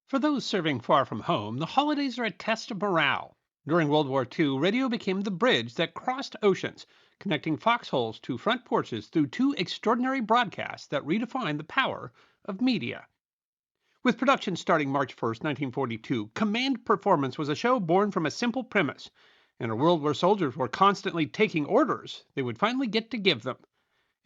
For those serving far from home, the holidays are a test of morale. During World War II, radio became the bridge that crossed oceans, connecting foxholes to front porches through two extraordinary broadcasts that redefined the power of media. With production starting March 1st, 1942, Command Performance was a show born from a simple premise. In a world where soldiers were constantly taking orders, they would finally get to give them.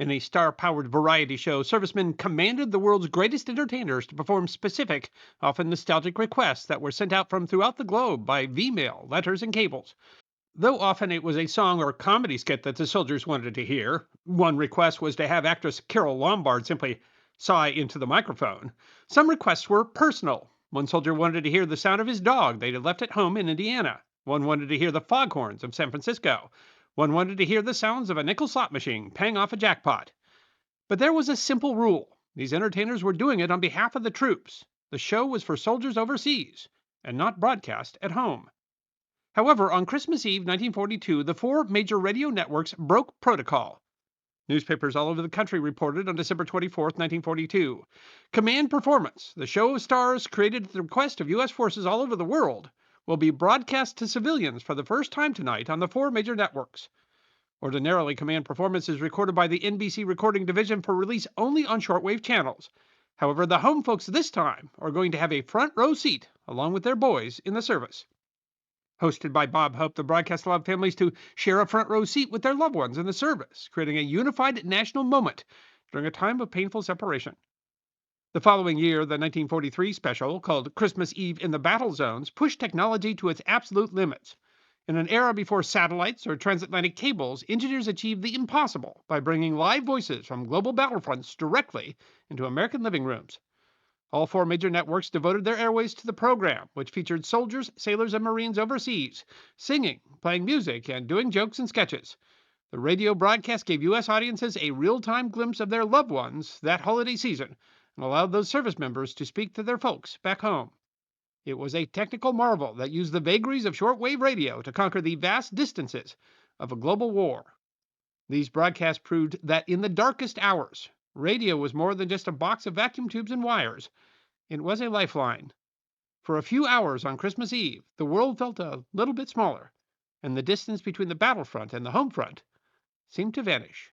In a star powered variety show, servicemen commanded the world's greatest entertainers to perform specific, often nostalgic requests that were sent out from throughout the globe by V-mail, letters, and cables. Though often it was a song or comedy skit that the soldiers wanted to hear, one request was to have actress Carol Lombard simply sigh into the microphone. Some requests were personal. One soldier wanted to hear the sound of his dog they'd left at home in Indiana. One wanted to hear the foghorns of San Francisco. One wanted to hear the sounds of a nickel slot machine paying off a jackpot. But there was a simple rule. These entertainers were doing it on behalf of the troops. The show was for soldiers overseas, and not broadcast at home. However, on Christmas Eve 1942, the four major radio networks broke protocol. Newspapers all over the country reported on December 24th, 1942. Command Performance, the show of stars created at the request of U.S. forces all over the world, will be broadcast to civilians for the first time tonight on the four major networks. Ordinarily, Command Performance is recorded by the NBC Recording Division for release only on shortwave channels. However, the home folks this time are going to have a front row seat, along with their boys, in the service. Hosted by Bob Hope, the broadcast allowed families to share a front row seat with their loved ones in the service, creating a unified national moment during a time of painful separation. The following year, the 1943 special, called Christmas Eve in the Battle Zones, pushed technology to its absolute limits. In an era before satellites or transatlantic cables, engineers achieved the impossible by bringing live voices from global battlefronts directly into American living rooms. All four major networks devoted their airways to the program, which featured soldiers, sailors, and Marines overseas, singing, playing music, and doing jokes and sketches. The radio broadcast gave U.S. audiences a real-time glimpse of their loved ones that holiday season and allowed those service members to speak to their folks back home. It was a technical marvel that used the vagaries of shortwave radio to conquer the vast distances of a global war. These broadcasts proved that in the darkest hours, radio was more than just a box of vacuum tubes and wires. It was a lifeline. For a few hours on Christmas Eve, the world felt a little bit smaller, and the distance between the battlefront and the home front seemed to vanish.